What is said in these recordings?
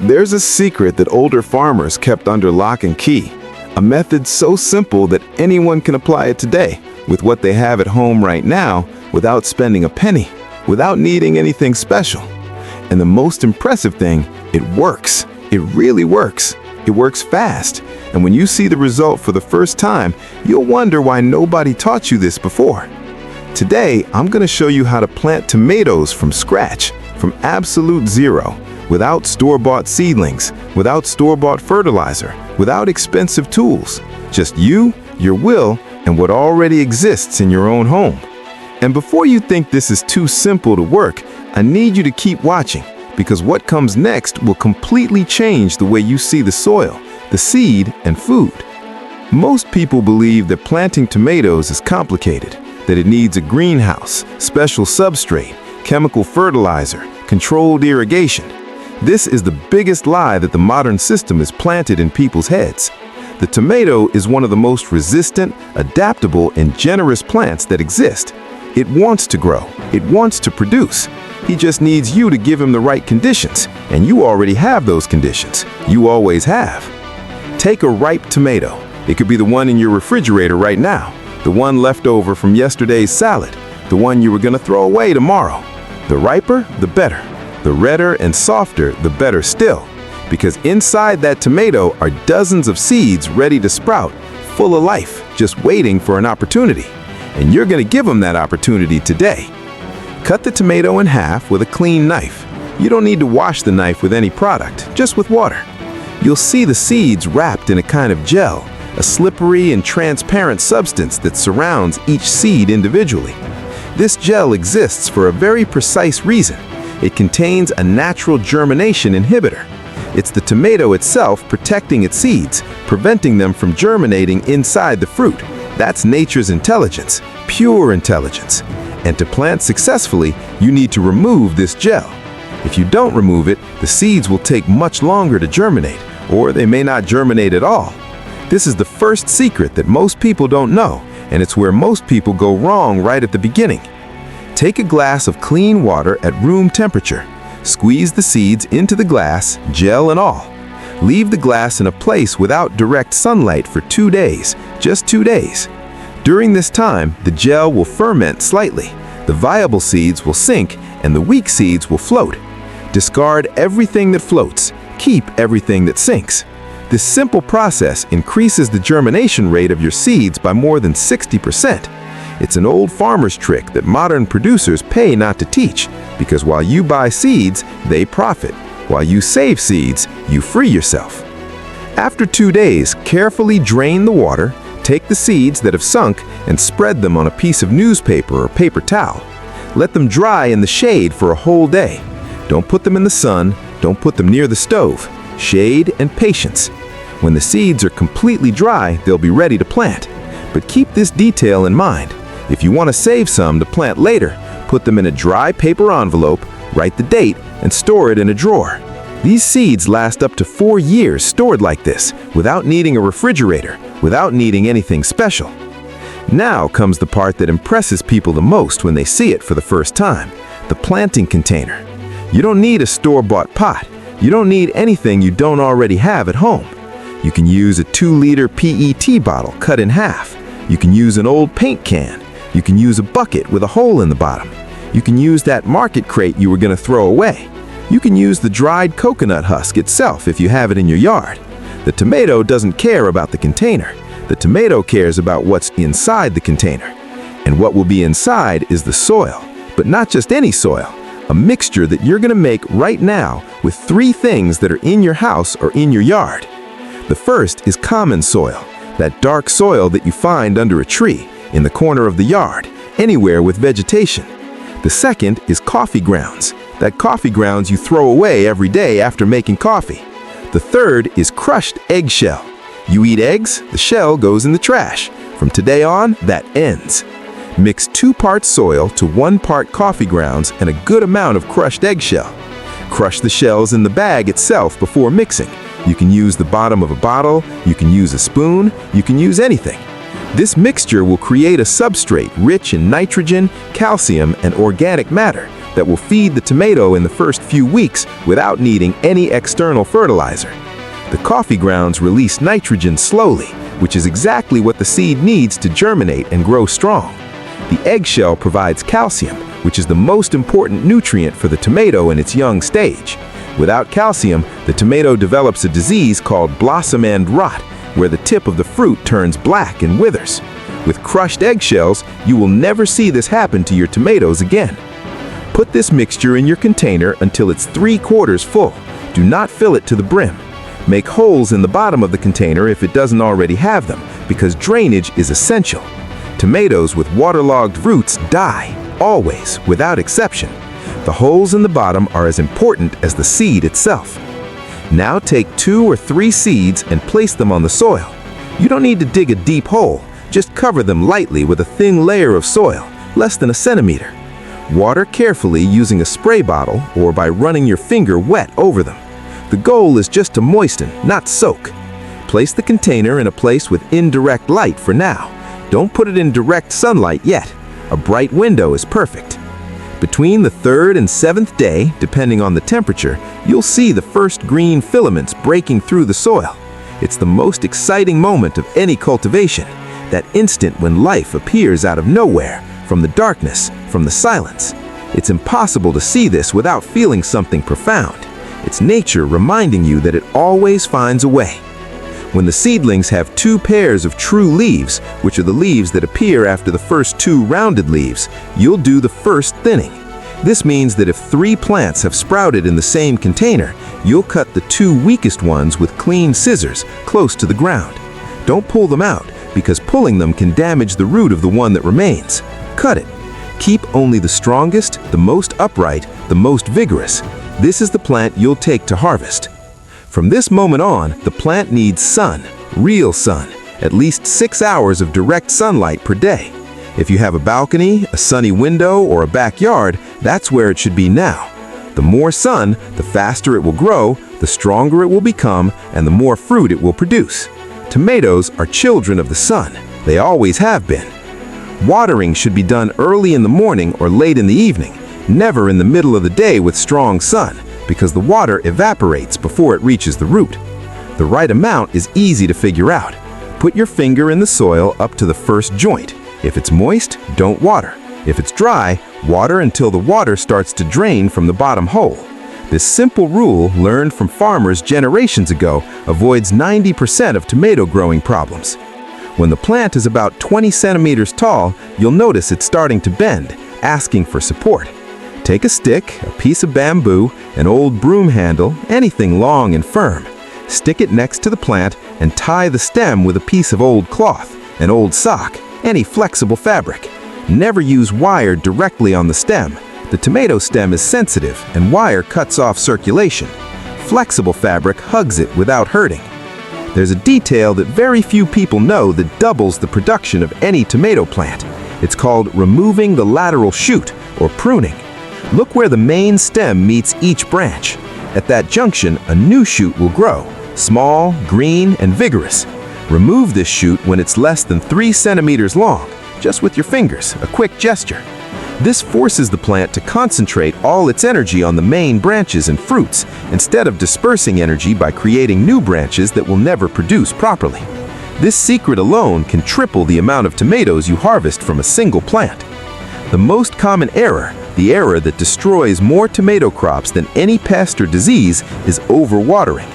There's a secret that older farmers kept under lock and key, a method so simple that anyone can apply it today with what they have at home right now without spending a penny, without needing anything special. And the most impressive thing, it works. It really works. It works fast. And when you see the result for the first time, you'll wonder why nobody taught you this before. Today, I'm going to show you how to plant tomatoes from scratch, from absolute zero, without store-bought seedlings, without store-bought fertilizer, without expensive tools. Just you, your will, and what already exists in your own home. And before you think this is too simple to work, I need you to keep watching, because what comes next will completely change the way you see the soil, the seed, and food. Most people believe that planting tomatoes is complicated, that it needs a greenhouse, special substrate, chemical fertilizer, controlled irrigation. This is the biggest lie that the modern system has planted in people's heads. The tomato is one of the most resistant, adaptable, and generous plants that exist. It wants to grow. It wants to produce. He just needs you to give him the right conditions, and you already have those conditions. You always have. Take a ripe tomato. It could be the one in your refrigerator right now, the one left over from yesterday's salad, the one you were going to throw away tomorrow. The riper, the better. The redder and softer, the better still. Because inside that tomato are dozens of seeds ready to sprout, full of life, just waiting for an opportunity. And you're going to give them that opportunity today. Cut the tomato in half with a clean knife. You don't need to wash the knife with any product, just with water. You'll see the seeds wrapped in a kind of gel, a slippery and transparent substance that surrounds each seed individually. This gel exists for a very precise reason. It contains a natural germination inhibitor. It's the tomato itself protecting its seeds, preventing them from germinating inside the fruit. That's nature's intelligence, pure intelligence. And to plant successfully, you need to remove this gel. If you don't remove it, the seeds will take much longer to germinate, or they may not germinate at all. This is the first secret that most people don't know, and it's where most people go wrong right at the beginning. Take a glass of clean water at room temperature. Squeeze the seeds into the glass, gel and all. Leave the glass in a place without direct sunlight for 2 days, just 2 days. During this time, the gel will ferment slightly. The viable seeds will sink and the weak seeds will float. Discard everything that floats. Keep everything that sinks. This simple process increases the germination rate of your seeds by more than 60%. It's an old farmer's trick that modern producers pay not to teach, because while you buy seeds, they profit. While you save seeds, you free yourself. After 2 days, carefully drain the water, take the seeds that have sunk and spread them on a piece of newspaper or paper towel. Let them dry in the shade for a whole day. Don't put them in the sun, don't put them near the stove. Shade and patience. When the seeds are completely dry, they'll be ready to plant. But keep this detail in mind. If you want to save some to plant later, put them in a dry paper envelope, write the date, and store it in a drawer. These seeds last up to 4 years stored like this, without needing a refrigerator, without needing anything special. Now comes the part that impresses people the most when they see it for the first time, the planting container. You don't need a store-bought pot. You don't need anything you don't already have at home. You can use a 2-liter PET bottle cut in half. You can use an old paint can. You can use a bucket with a hole in the bottom. You can use that market crate you were going to throw away. You can use the dried coconut husk itself if you have it in your yard. The tomato doesn't care about the container. The tomato cares about what's inside the container. And what will be inside is the soil, but not just any soil, a mixture that you're going to make right now with 3 things that are in your house or in your yard. The first is common soil, that dark soil that you find under a tree, in the corner of the yard, anywhere with vegetation. The second is coffee grounds, that coffee grounds you throw away every day after making coffee. The third is crushed eggshell. You eat eggs, the shell goes in the trash. From today on, that ends. Mix 2 parts soil to 1 part coffee grounds and a good amount of crushed eggshell. Crush the shells in the bag itself before mixing. You can use the bottom of a bottle, you can use a spoon, you can use anything. This mixture will create a substrate rich in nitrogen, calcium, and organic matter, that will feed the tomato in the first few weeks without needing any external fertilizer. The coffee grounds release nitrogen slowly, which is exactly what the seed needs to germinate and grow strong. The eggshell provides calcium, which is the most important nutrient for the tomato in its young stage. Without calcium, the tomato develops a disease called blossom end rot, where the tip of the fruit turns black and withers. With crushed eggshells, you will never see this happen to your tomatoes again. Put this mixture in your container until it's 3/4 full. Do not fill it to the brim. Make holes in the bottom of the container if it doesn't already have them, because drainage is essential. Tomatoes with waterlogged roots die, always, without exception. The holes in the bottom are as important as the seed itself. Now take 2 or 3 seeds and place them on the soil. You don't need to dig a deep hole, just cover them lightly with a thin layer of soil, less than a centimeter. Water carefully using a spray bottle or by running your finger wet over them. The goal is just to moisten, not soak. Place the container in a place with indirect light for now. Don't put it in direct sunlight yet. A bright window is perfect. Between the 3rd and 7th day, depending on the temperature, you'll see the first green filaments breaking through the soil. It's the most exciting moment of any cultivation, that instant when life appears out of nowhere, from the darkness, from the silence. It's impossible to see this without feeling something profound. It's nature reminding you that it always finds a way. When the seedlings have 2 pairs of true leaves, which are the leaves that appear after the first 2 rounded leaves, you'll do the first thinning. This means that if 3 plants have sprouted in the same container, you'll cut the 2 weakest ones with clean scissors close to the ground. Don't pull them out, because pulling them can damage the root of the one that remains. Cut it. Keep only the strongest, the most upright, the most vigorous. This is the plant you'll take to harvest. From this moment on, the plant needs sun, real sun, at least 6 hours of direct sunlight per day. If you have a balcony, a sunny window, or a backyard, that's where it should be now. The more sun, the faster it will grow, the stronger it will become, and the more fruit it will produce. Tomatoes are children of the sun. They always have been. Watering should be done early in the morning or late in the evening, never in the middle of the day with strong sun, because the water evaporates before it reaches the root. The right amount is easy to figure out. Put your finger in the soil up to the first joint. If it's moist, don't water. If it's dry, water until the water starts to drain from the bottom hole. This simple rule, learned from farmers generations ago, avoids 90% of tomato growing problems. When the plant is about 20 centimeters tall, you'll notice it's starting to bend, asking for support. Take a stick, a piece of bamboo, an old broom handle, anything long and firm. Stick it next to the plant and tie the stem with a piece of old cloth, an old sock, any flexible fabric. Never use wire directly on the stem. The tomato stem is sensitive and wire cuts off circulation. Flexible fabric hugs it without hurting. There's a detail that very few people know that doubles the production of any tomato plant. It's called removing the lateral shoot, or pruning. Look where the main stem meets each branch. At that junction, a new shoot will grow, small, green, and vigorous. Remove this shoot when it's less than 3 centimeters long, just with your fingers, a quick gesture. This forces the plant to concentrate all its energy on the main branches and fruits, instead of dispersing energy by creating new branches that will never produce properly. This secret alone can triple the amount of tomatoes you harvest from a single plant. The most common error, the error that destroys more tomato crops than any pest or disease, is overwatering.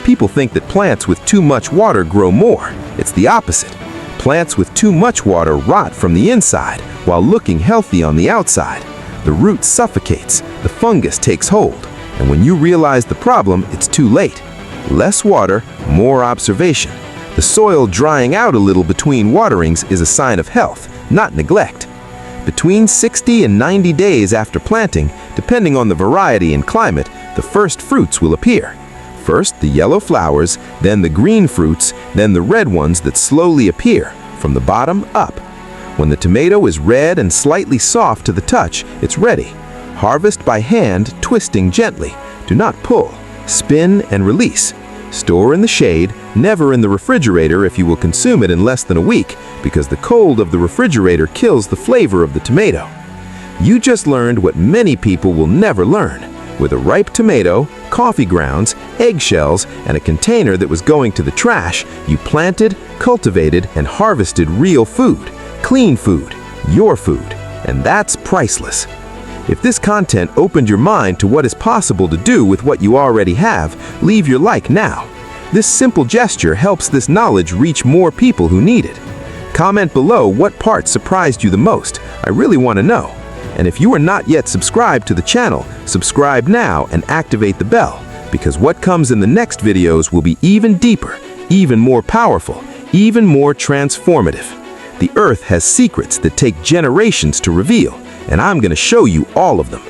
People think that plants with too much water grow more. It's the opposite. Plants with too much water rot from the inside while looking healthy on the outside. The root suffocates, the fungus takes hold, and when you realize the problem, it's too late. Less water, more observation. The soil drying out a little between waterings is a sign of health, not neglect. Between 60 and 90 days after planting, depending on the variety and climate, the first fruits will appear. First the yellow flowers, then the green fruits, then the red ones that slowly appear, from the bottom up. When the tomato is red and slightly soft to the touch, it's ready. Harvest by hand, twisting gently. Do not pull. Spin and release. Store in the shade, never in the refrigerator if you will consume it in less than a week, because the cold of the refrigerator kills the flavor of the tomato. You just learned what many people will never learn. With a ripe tomato, coffee grounds, eggshells, and a container that was going to the trash, you planted, cultivated, and harvested real food, clean food, your food, and that's priceless. If this content opened your mind to what is possible to do with what you already have, leave your like now. This simple gesture helps this knowledge reach more people who need it. Comment below what part surprised you the most. I really want to know. And if you are not yet subscribed to the channel, subscribe now and activate the bell, because what comes in the next videos will be even deeper, even more powerful, even more transformative. The Earth has secrets that take generations to reveal, and I'm going to show you all of them.